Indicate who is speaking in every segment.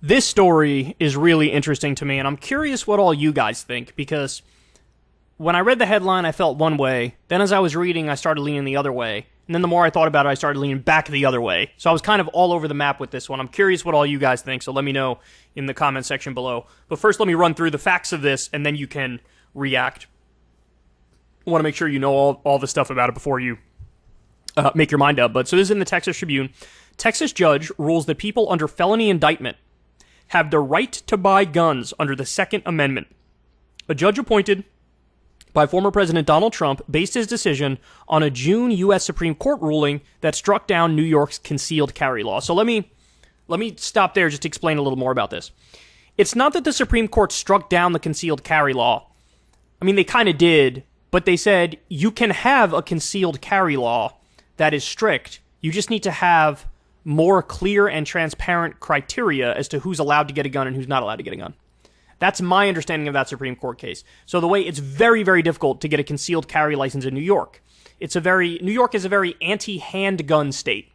Speaker 1: This story is really interesting to me, and I'm curious what all you guys think, because when I read the headline, I felt one way. Then as I was reading, I started leaning the other way. And then the more I thought about it, I started leaning back the other way. So I was kind of all over the map with this one. I'm curious what all you guys think, so let me know in the comment section below. But first, let me run through the facts of this, and then you can react. I want to make sure you know all the stuff about it before you make your mind up. But so this is in the Texas Tribune. Texas judge rules that people under felony indictment have the right to buy guns under the Second Amendment. A judge appointed by former President Donald Trump based his decision on a June U.S. Supreme Court ruling that struck down New York's concealed carry law. So let me stop there just to explain a little more about this. It's not that the Supreme Court struck down the concealed carry law. I mean, they kind of did, but they said you can have a concealed carry law that is strict. You just need to have more clear and transparent criteria as to who's allowed to get a gun and who's not allowed to get a gun. That's my understanding of that Supreme Court case. So the way it's very, very difficult to get a concealed carry license in New York. New York is a very anti-handgun state.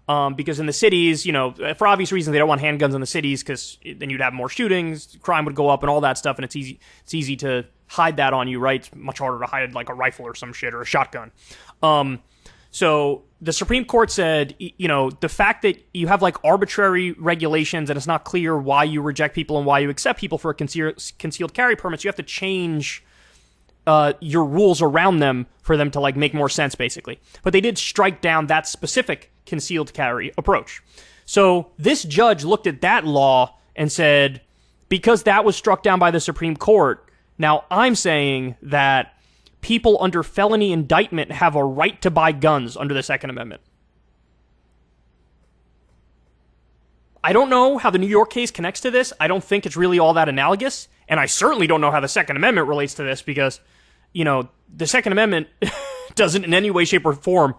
Speaker 1: Because in the cities, for obvious reasons, they don't want handguns in the cities because then you'd have more shootings, crime would go up and all that stuff, and it's easy to hide that on you, right? It's much harder to hide like a rifle or some shit or a shotgun. So the Supreme Court said, the fact that you have like arbitrary regulations and it's not clear why you reject people and why you accept people for concealed carry permits, you have to change your rules around them for them to like make more sense, basically. But they did strike down that specific concealed carry approach. So this judge looked at that law and said, because that was struck down by the Supreme Court, now I'm saying that people under felony indictment have a right to buy guns under the Second Amendment. I don't know how the New York case connects to this. I don't think it's really all that analogous. And I certainly don't know how the Second Amendment relates to this because, the Second Amendment doesn't in any way, shape, or form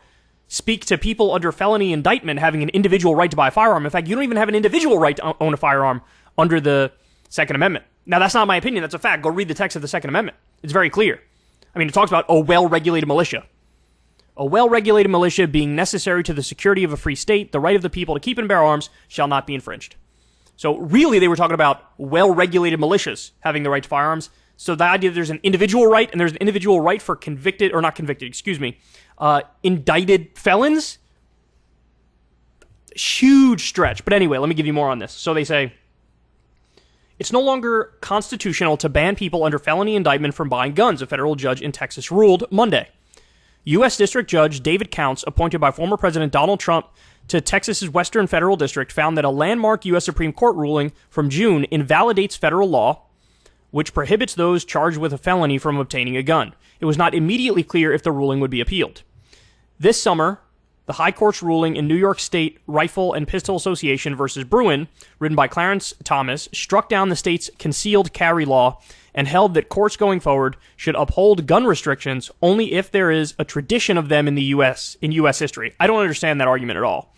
Speaker 1: speak to people under felony indictment having an individual right to buy a firearm. In fact, you don't even have an individual right to own a firearm under the Second Amendment. Now, that's not my opinion. That's a fact. Go read the text of the Second Amendment. It's very clear. I mean, it talks about a well-regulated militia. A well-regulated militia being necessary to the security of a free state, the right of the people to keep and bear arms shall not be infringed. So really, they were talking about well-regulated militias having the right to firearms. So the idea that there's an individual right, and there's an individual right for indicted felons, huge stretch. But anyway, let me give you more on this. So they say, it's no longer constitutional to ban people under felony indictment from buying guns, a federal judge in Texas ruled Monday. U.S. District Judge David Counts, appointed by former President Donald Trump to Texas's Western Federal District, found that a landmark U.S. Supreme Court ruling from June invalidates federal law, which prohibits those charged with a felony from obtaining a gun. It was not immediately clear if the ruling would be appealed. This summer, the High Court's ruling in New York State Rifle and Pistol Association versus Bruin, written by Clarence Thomas, struck down the state's concealed carry law and held that courts going forward should uphold gun restrictions only if there is a tradition of them in U.S. history. I don't understand that argument at all.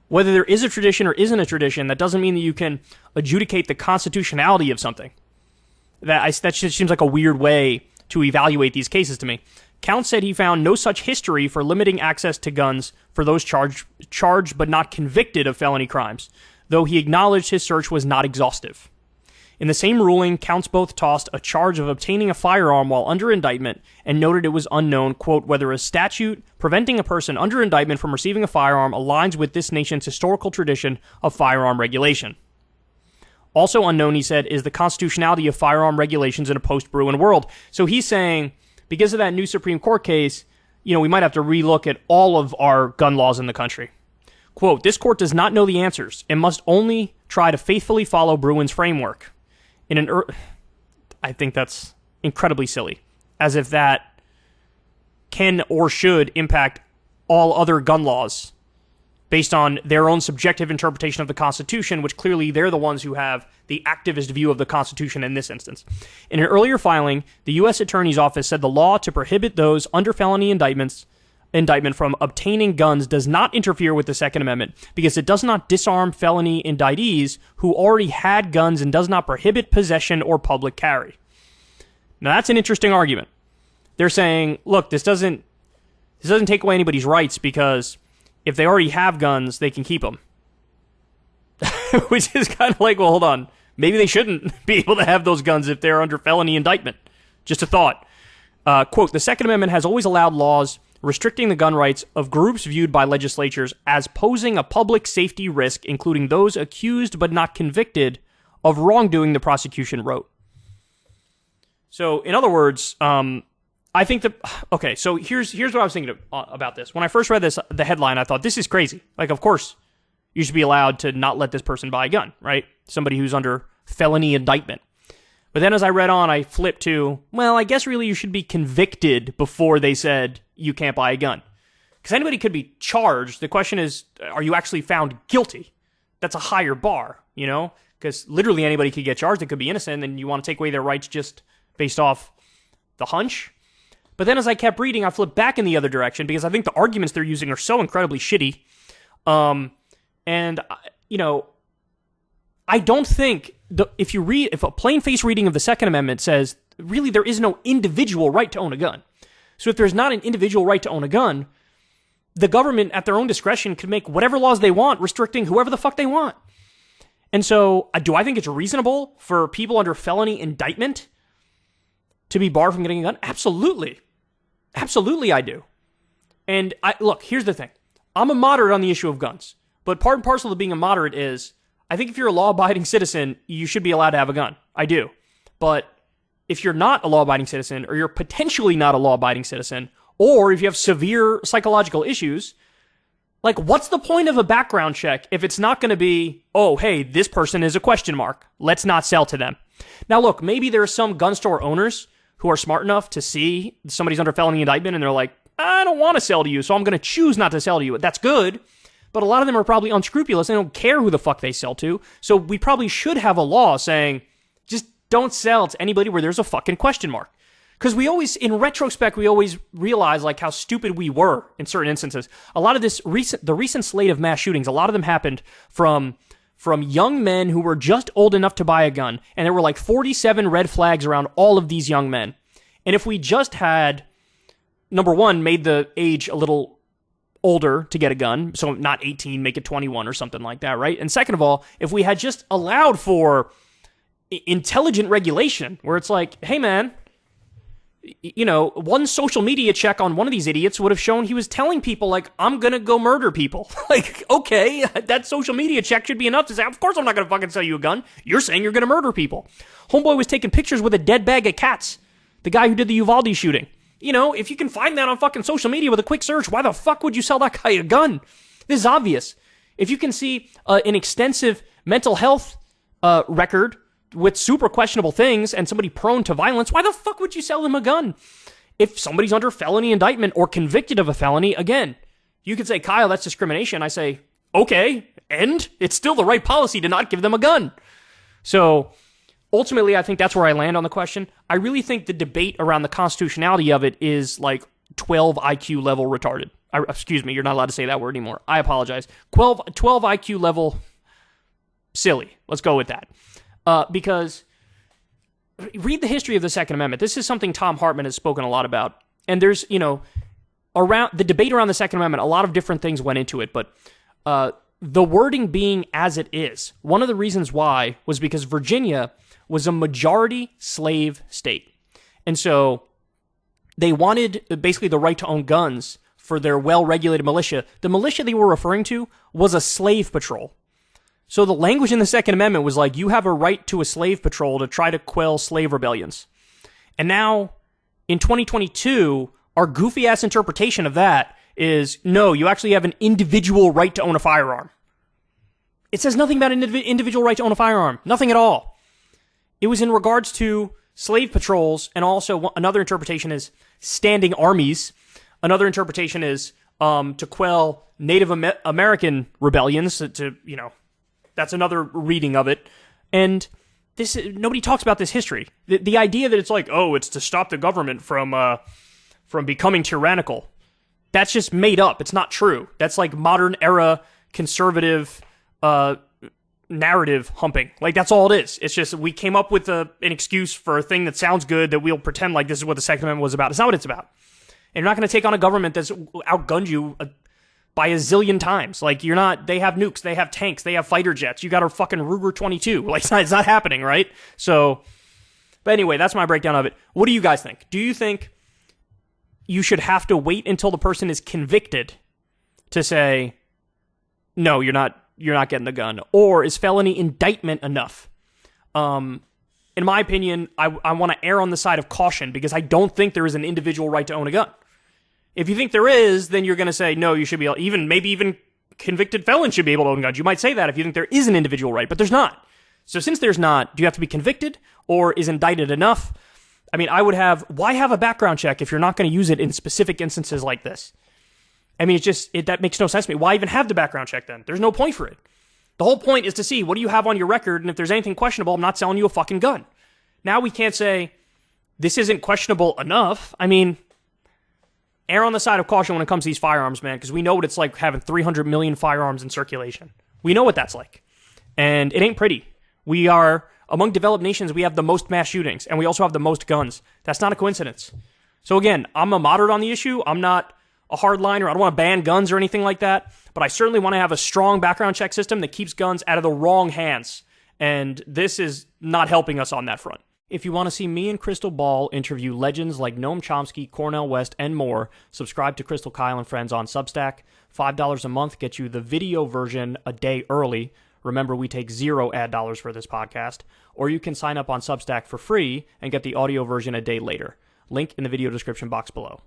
Speaker 1: Whether there is a tradition or isn't a tradition, that doesn't mean that you can adjudicate the constitutionality of something. That just seems like a weird way to evaluate these cases to me. Count said he found no such history for limiting access to guns for those charged but not convicted of felony crimes, though he acknowledged his search was not exhaustive. In the same ruling, Counts both tossed a charge of obtaining a firearm while under indictment and noted it was unknown, quote, whether a statute preventing a person under indictment from receiving a firearm aligns with this nation's historical tradition of firearm regulation. Also unknown, he said, is the constitutionality of firearm regulations in a post-Bruin world. So he's saying, because of that new Supreme Court case, we might have to relook at all of our gun laws in the country. Quote, this court does not know the answers and must only try to faithfully follow Bruin's framework. I think that's incredibly silly, as if that can or should impact all other gun laws based on their own subjective interpretation of the Constitution, which clearly they're the ones who have the activist view of the Constitution in this instance. In an earlier filing, the U.S. Attorney's Office said the law to prohibit those under felony indictment from obtaining guns does not interfere with the Second Amendment because it does not disarm felony indictees who already had guns and does not prohibit possession or public carry. Now that's an interesting argument. They're saying, look, this doesn't take away anybody's rights because if they already have guns, they can keep them. which is kind of like, well, hold on. Maybe they shouldn't be able to have those guns if they're under felony indictment. Just a thought. Quote, the Second Amendment has always allowed laws restricting the gun rights of groups viewed by legislatures as posing a public safety risk, including those accused but not convicted of wrongdoing, the prosecution wrote. So, in other words, I think that... Okay, so here's what I was thinking about this. When I first read the headline, I thought, this is crazy. Like, of course, you should be allowed to not let this person buy a gun, right? Somebody who's under felony indictment. But then as I read on, I flipped to, well, I guess really you should be convicted before they said you can't buy a gun. Because anybody could be charged. The question is, are you actually found guilty? That's a higher bar, you know? Because literally anybody could get charged. They could be innocent, and you want to take away their rights just based off the hunch. But then as I kept reading, I flipped back in the other direction because I think the arguments they're using are so incredibly shitty. And, you know, I don't think... If a plain-faced reading of the Second Amendment says, really, there is no individual right to own a gun. So if there's not an individual right to own a gun, the government, at their own discretion, can make whatever laws they want, restricting whoever the fuck they want. And so, do I think it's reasonable for people under felony indictment to be barred from getting a gun? Absolutely. Absolutely, I do. And, look, here's the thing. I'm a moderate on the issue of guns. But part and parcel of being a moderate is... I think if you're a law-abiding citizen, you should be allowed to have a gun. I do. But if you're not a law-abiding citizen, or you're potentially not a law-abiding citizen, or if you have severe psychological issues, like, what's the point of a background check if it's not going to be, oh, hey, this person is a question mark. Let's not sell to them. Now, look, maybe there are some gun store owners who are smart enough to see somebody's under felony indictment, and they're like, I don't want to sell to you, so I'm going to choose not to sell to you. That's good. But a lot of them are probably unscrupulous. They don't care who the fuck they sell to. So we probably should have a law saying, just don't sell to anybody where there's a fucking question mark. Because we always, in retrospect, we always realize like how stupid we were in certain instances. A lot of the recent slate of mass shootings, a lot of them happened from young men who were just old enough to buy a gun. And there were like 47 red flags around all of these young men. And if we just had, number one, made the age a little older to get a gun, so not 18, make it 21 or something like that, right? And second of all, if we had just allowed for intelligent regulation, where it's like, hey man, you know, one social media check on one of these idiots would have shown he was telling people, like, I'm gonna go murder people. Like, okay, that social media check should be enough to say, of course I'm not gonna fucking sell you a gun. You're saying you're gonna murder people. Homeboy was taking pictures with a dead bag of cats. The guy who did the Uvalde shooting. You know, if you can find that on fucking social media with a quick search, why the fuck would you sell that guy a gun? This is obvious. If you can see an extensive mental health record with super questionable things and somebody prone to violence, why the fuck would you sell them a gun? If somebody's under felony indictment or convicted of a felony, again, you could say, Kyle, that's discrimination. I say, okay, and it's still the right policy to not give them a gun. So... ultimately, I think that's where I land on the question. I really think the debate around the constitutionality of it is like 12 IQ level retarded. Excuse me, you're not allowed to say that word anymore. I apologize. 12 IQ level silly. Let's go with that. Because read the history of the Second Amendment. This is something Tom Hartman has spoken a lot about. And there's, you know, around the debate around the Second Amendment, a lot of different things went into it. But the wording being as it is, one of the reasons why was because Virginia was a majority slave state. And so they wanted basically the right to own guns for their well-regulated militia. The militia they were referring to was a slave patrol. So the language in the Second Amendment was like, you have a right to a slave patrol to try to quell slave rebellions. And now, in 2022, our goofy-ass interpretation of that is, no, you actually have an individual right to own a firearm. It says nothing about an individual right to own a firearm. Nothing at all. It was in regards to slave patrols, and also another interpretation is standing armies. Another interpretation is to quell Native American rebellions. To you know, that's another reading of it. And this nobody talks about this history. The idea that it's like, oh, it's to stop the government from becoming tyrannical. That's just made up. It's not true. That's like modern era conservative narrative humping. Like, that's all it is. It's just we came up with an excuse for a thing that sounds good that we'll pretend like this is what the Second Amendment was about. It's not what it's about. And you're not going to take on a government that's outgunned you by a zillion times. Like, they have nukes, they have tanks, they have fighter jets. You got a fucking Ruger 22. Like, it's not happening, right? So, but anyway, that's my breakdown of it. What do you guys think? Do you think you should have to wait until the person is convicted to say, no, you're not getting the gun? Or is felony indictment enough? In my opinion, I want to err on the side of caution because I don't think there is an individual right to own a gun. If you think there is, then you're going to say, no, you should be able, maybe even convicted felons should be able to own guns. You might say that if you think there is an individual right, but there's not. So since there's not, do you have to be convicted or is indicted enough? I mean, why have a background check if you're not going to use it in specific instances like this? I mean, that makes no sense to me. Why even have the background check then? There's no point for it. The whole point is to see what do you have on your record, and if there's anything questionable, I'm not selling you a fucking gun. Now we can't say this isn't questionable enough. I mean, err on the side of caution when it comes to these firearms, man, because we know what it's like having 300 million firearms in circulation. We know what that's like. And it ain't pretty. We are, among developed nations, we have the most mass shootings, and we also have the most guns. That's not a coincidence. So again, I'm a moderate on the issue. I'm not a hardliner. I don't want to ban guns or anything like that, but I certainly want to have a strong background check system that keeps guns out of the wrong hands. And this is not helping us on that front. If you want to see me and Crystal Ball interview legends like Noam Chomsky, Cornel West, and more, subscribe to Crystal, Kyle, and Friends on Substack. $5 a month gets you the video version a day early. Remember, we take 0 ad dollars for this podcast. Or you can sign up on Substack for free and get the audio version a day later. Link in the video description box below.